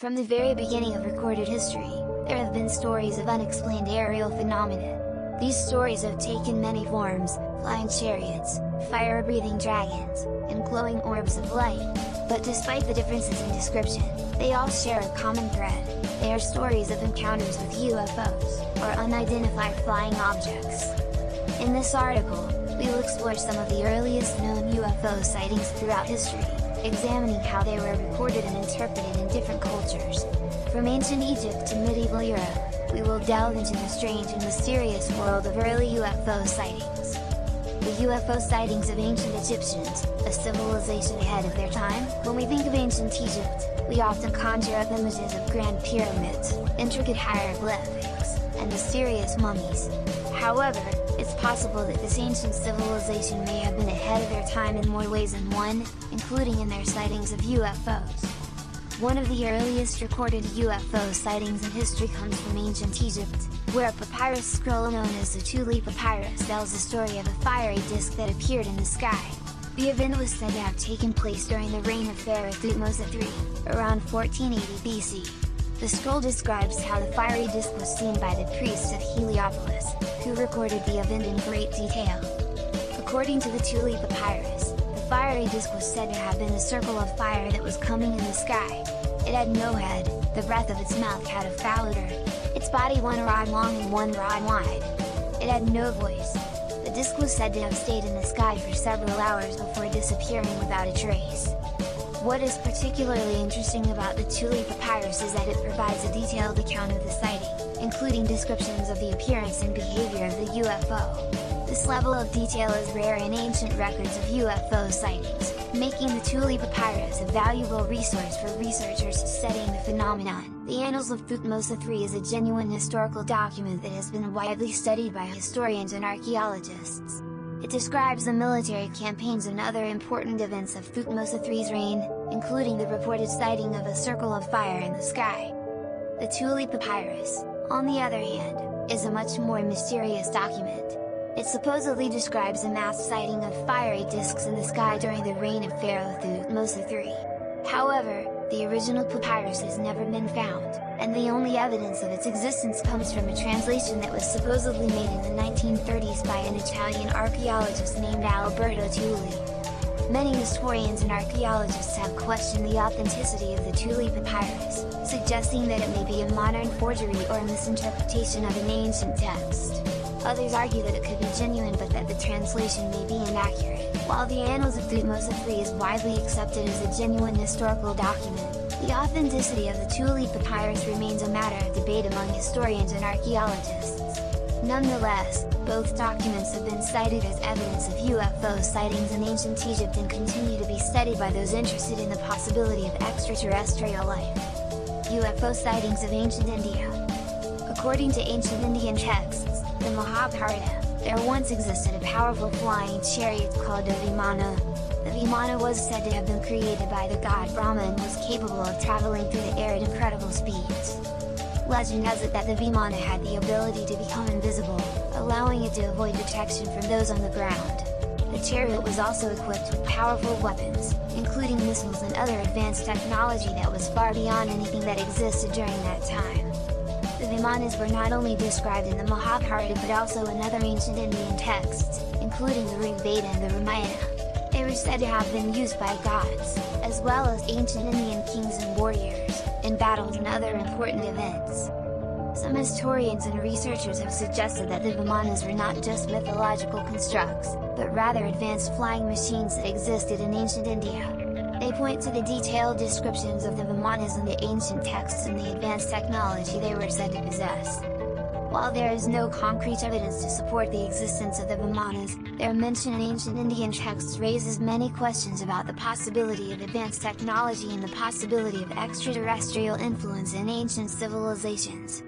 From the very beginning of recorded history, there have been stories of unexplained aerial phenomena. These stories have taken many forms: flying chariots, fire-breathing dragons, and glowing orbs of light. But despite the differences in description, they all share a common thread. They are stories of encounters with UFOs, or unidentified flying objects. In this article, we will explore some of the earliest known UFO sightings throughout history, examining how they were recorded and interpreted in different cultures. From ancient Egypt to medieval Europe, we will delve into the strange and mysterious world of early UFO sightings. The UFO sightings of ancient Egyptians, a civilization ahead of their time. When we think of ancient Egypt, we often conjure up images of grand pyramids, intricate hieroglyphics, and mysterious mummies. However, it's possible that this ancient civilization may have been ahead of their time in more ways than one, including in their sightings of UFOs. One of the earliest recorded UFO sightings in history comes from ancient Egypt, where a papyrus scroll known as the Thule Papyrus tells the story of a fiery disk that appeared in the sky. The event was said to have taken place during the reign of Pharaoh Thutmose III, around 1480 BC. The scroll describes how the fiery disk was seen by the priests of Heliopolis, who recorded the event in great detail. According to the Thule Papyrus, the fiery disk was said to have been a circle of fire that was coming in the sky. It had no head, the breath of its mouth had a foul odor, its body 1 rod long and 1 rod wide. It had no voice. The disk was said to have stayed in the sky for several hours before disappearing without a trace. What is particularly interesting about the Thule Papyrus is that it provides a detailed account of the sighting, including descriptions of the appearance and behavior of the UFO. This level of detail is rare in ancient records of UFO sightings, making the Thule Papyrus a valuable resource for researchers studying the phenomenon. The Annals of Thutmose III is a genuine historical document that has been widely studied by historians and archaeologists. It describes the military campaigns and other important events of Thutmose III's reign, including the reported sighting of a circle of fire in the sky. The Thule Papyrus, on the other hand, is a much more mysterious document. It supposedly describes a mass sighting of fiery disks in the sky during the reign of Pharaoh Thutmose III. However, the original papyrus has never been found, and the only evidence of its existence comes from a translation that was supposedly made in the 1930s by an Italian archaeologist named Alberto Thule. Many historians and archaeologists have questioned the authenticity of the Thule Papyrus, suggesting that it may be a modern forgery or a misinterpretation of an ancient text. Others argue that it could be genuine but that the translation may be inaccurate. While the Annals of Thutmose III is widely accepted as a genuine historical document, the authenticity of the Thule Papyrus remains a matter of debate among historians and archaeologists. Nonetheless, both documents have been cited as evidence of UFO sightings in ancient Egypt and continue to be studied by those interested in the possibility of extraterrestrial life. UFO sightings of ancient India. According to ancient Indian texts, the Mahabharata, there once existed a powerful flying chariot called a Vimana. The Vimana was said to have been created by the god Brahma and was capable of traveling through the air at incredible speeds. Legend has it that the Vimana had the ability to become invisible, allowing it to avoid detection from those on the ground. The chariot was also equipped with powerful weapons, including missiles and other advanced technology that was far beyond anything that existed during that time. The Vimanas were not only described in the Mahabharata but also in other ancient Indian texts, including the Rig Veda and the Ramayana. They were said to have been used by gods, as well as ancient Indian kings and warriors, in battles and other important events. Some historians and researchers have suggested that the Vimanas were not just mythological constructs, but rather advanced flying machines that existed in ancient India. They point to the detailed descriptions of the Vimanas in the ancient texts and the advanced technology they were said to possess. While there is no concrete evidence to support the existence of the Vimanas, their mention in ancient Indian texts raises many questions about the possibility of advanced technology and the possibility of extraterrestrial influence in ancient civilizations.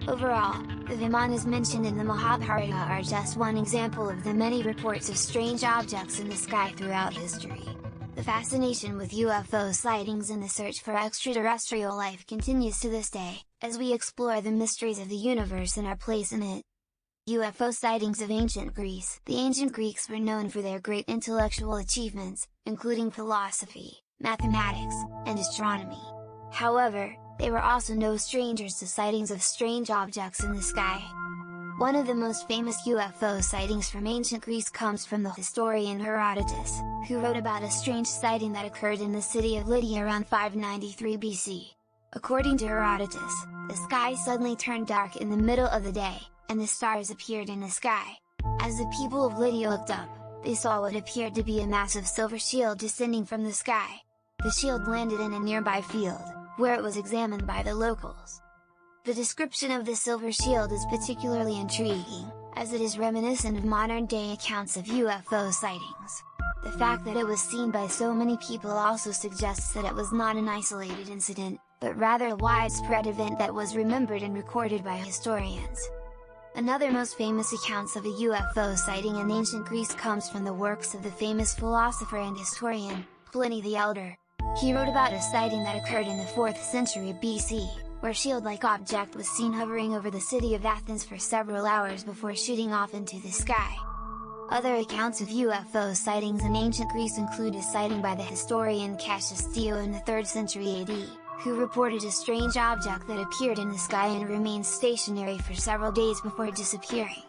Overall, the Vimanas mentioned in the Mahabharata are just one example of the many reports of strange objects in the sky throughout history. The fascination with UFO sightings and the search for extraterrestrial life continues to this day, as we explore the mysteries of the universe and our place in it. UFO sightings of ancient Greece. The ancient Greeks were known for their great intellectual achievements, including philosophy, mathematics, and astronomy. However, They were also no strangers to sightings of strange objects in the sky. One of the most famous UFO sightings from ancient Greece comes from the historian Herodotus, who wrote about a strange sighting that occurred in the city of Lydia around 593 BC. According to Herodotus, the sky suddenly turned dark in the middle of the day, and the stars appeared in the sky. As the people of Lydia looked up, they saw what appeared to be a massive silver shield descending from the sky. The shield landed in a nearby field, where it was examined by the locals. The description of the silver shield is particularly intriguing, as it is reminiscent of modern-day accounts of UFO sightings. The fact that it was seen by so many people also suggests that it was not an isolated incident, but rather a widespread event that was remembered and recorded by historians. Another most famous accounts of a UFO sighting in ancient Greece comes from the works of the famous philosopher and historian, Pliny the Elder. He wrote about a sighting that occurred in the 4th century BC, where a shield-like object was seen hovering over the city of Athens for several hours before shooting off into the sky. Other accounts of UFO sightings in ancient Greece include a sighting by the historian Cassius Dio in the 3rd century AD, who reported a strange object that appeared in the sky and remained stationary for several days before disappearing.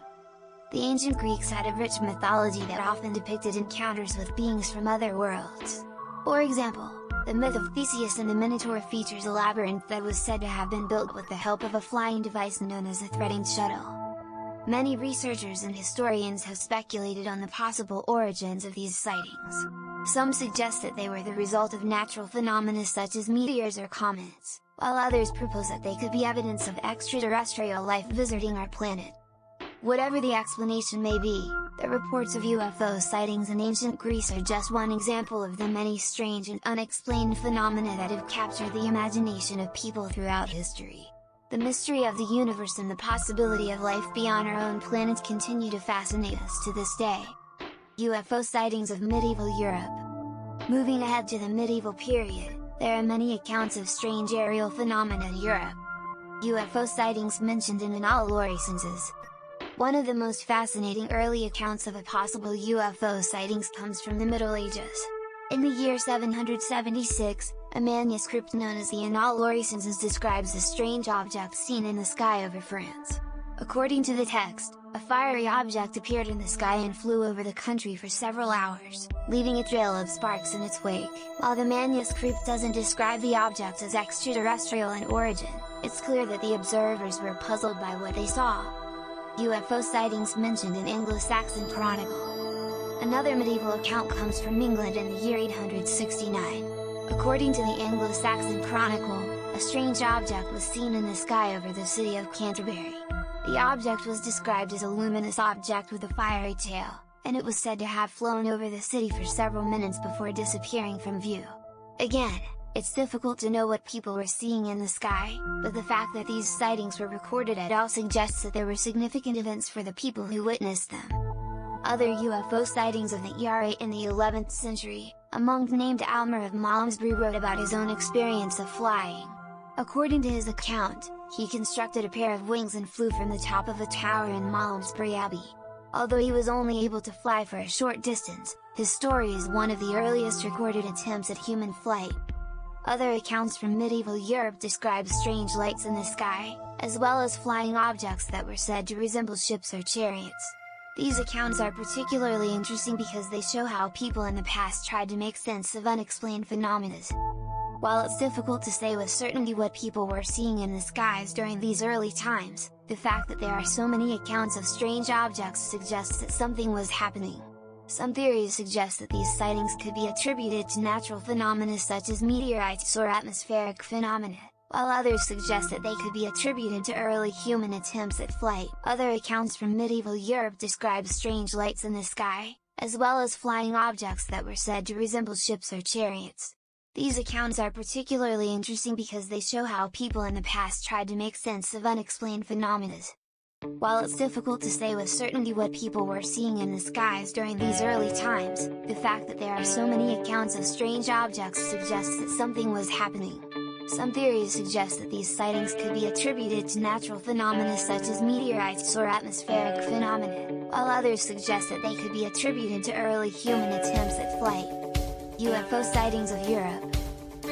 The ancient Greeks had a rich mythology that often depicted encounters with beings from other worlds. For example, the myth of Theseus and the Minotaur features a labyrinth that was said to have been built with the help of a flying device known as a threading shuttle. Many researchers and historians have speculated on the possible origins of these sightings. Some suggest that they were the result of natural phenomena such as meteors or comets, while others propose that they could be evidence of extraterrestrial life visiting our planet. Whatever the explanation may be, the reports of UFO sightings in ancient Greece are just one example of the many strange and unexplained phenomena that have captured the imagination of people throughout history. The mystery of the universe and the possibility of life beyond our own planet continue to fascinate us to this day. UFO sightings of medieval Europe. Moving ahead to the medieval period, there are many accounts of strange aerial phenomena in Europe. UFO sightings mentioned in Annales Recenses. One of the most fascinating early accounts of a possible UFO sightings comes from the Middle Ages. In the year 776, a manuscript known as the Annales Recenses describes a strange object seen in the sky over France. According to the text, a fiery object appeared in the sky and flew over the country for several hours, leaving a trail of sparks in its wake. While the manuscript doesn't describe the object as extraterrestrial in origin, it's clear that the observers were puzzled by what they saw. UFO sightings mentioned in Anglo-Saxon Chronicle. Another medieval account comes from England in the year 869. According to the Anglo-Saxon Chronicle, a strange object was seen in the sky over the city of Canterbury. The object was described as a luminous object with a fiery tail, and it was said to have flown over the city for several minutes before disappearing from view. Again, it's difficult to know what people were seeing in the sky, but the fact that these sightings were recorded at all suggests that there were significant events for the people who witnessed them. Other UFO sightings of the ERA in the 11th century, a monk named Almer of Malmesbury wrote about his own experience of flying. According to his account, he constructed a pair of wings and flew from the top of a tower in Malmesbury Abbey. Although he was only able to fly for a short distance, his story is one of the earliest recorded attempts at human flight. Other accounts from medieval Europe describe strange lights in the sky, as well as flying objects that were said to resemble ships or chariots. These accounts are particularly interesting because they show how people in the past tried to make sense of unexplained phenomena. While it's difficult to say with certainty what people were seeing in the skies during these early times, the fact that there are so many accounts of strange objects suggests that something was happening. Some theories suggest that these sightings could be attributed to natural phenomena such as meteorites or atmospheric phenomena, while others suggest that they could be attributed to early human attempts at flight. Other accounts from medieval Europe describe strange lights in the sky, as well as flying objects that were said to resemble ships or chariots. These accounts are particularly interesting because they show how people in the past tried to make sense of unexplained phenomena. While it's difficult to say with certainty what people were seeing in the skies during these early times, the fact that there are so many accounts of strange objects suggests that something was happening. Some theories suggest that these sightings could be attributed to natural phenomena such as meteorites or atmospheric phenomena, while others suggest that they could be attributed to early human attempts at flight. UFO sightings of Europe.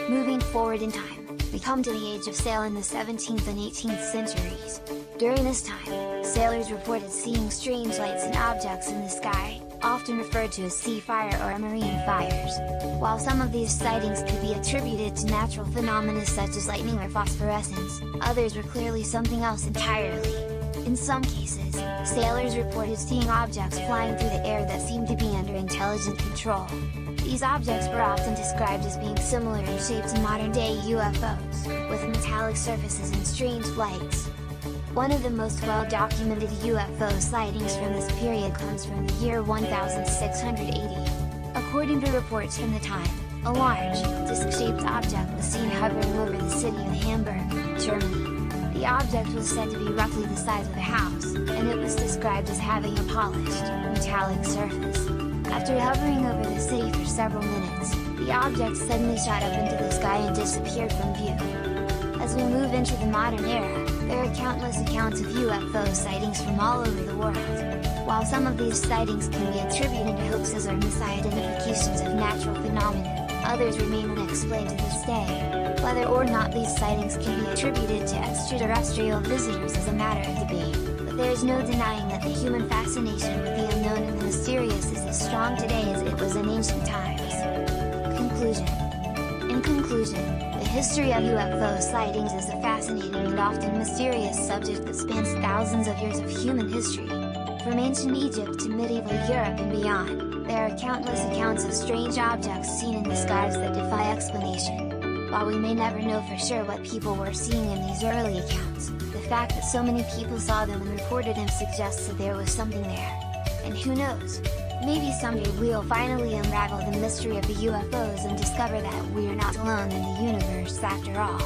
Moving forward in time, they come to the age of sail in the 17th and 18th centuries. During this time, sailors reported seeing strange lights and objects in the sky, often referred to as sea fire or marine fires. While some of these sightings could be attributed to natural phenomena such as lightning or phosphorescence, others were clearly something else entirely. In some cases, sailors reported seeing objects flying through the air that seemed to be under intelligent control. These objects were often described as being similar in shape to modern-day UFOs, with metallic surfaces and strange flights. One of the most well-documented UFO sightings from this period comes from the year 1680. According to reports from the time, a large, disc-shaped object was seen hovering over the city of Hamburg, Germany. The object was said to be roughly the size of a house, and it was described as having a polished, metallic surface. After hovering over the city for several minutes, the object suddenly shot up into the sky and disappeared from view. As we move into the modern era, there are countless accounts of UFO sightings from all over the world. While some of these sightings can be attributed to hoaxes or misidentifications of natural phenomena, others remain unexplained to this day. Whether or not these sightings can be attributed to extraterrestrial visitors is a matter of debate, but there is no denying that the human fascination with the unknown and the mysterious is as strong today as it was in ancient times. Conclusion. In conclusion, the history of UFO sightings is a fascinating and often mysterious subject that spans thousands of years of human history. From ancient Egypt to medieval Europe and beyond, there are countless accounts of strange objects seen in the skies that defy explanation. While we may never know for sure what people were seeing in these early accounts, the fact that so many people saw them and reported them suggests that there was something there. And who knows? Maybe someday we'll finally unravel the mystery of the UFOs and discover that we're not alone in the universe after all.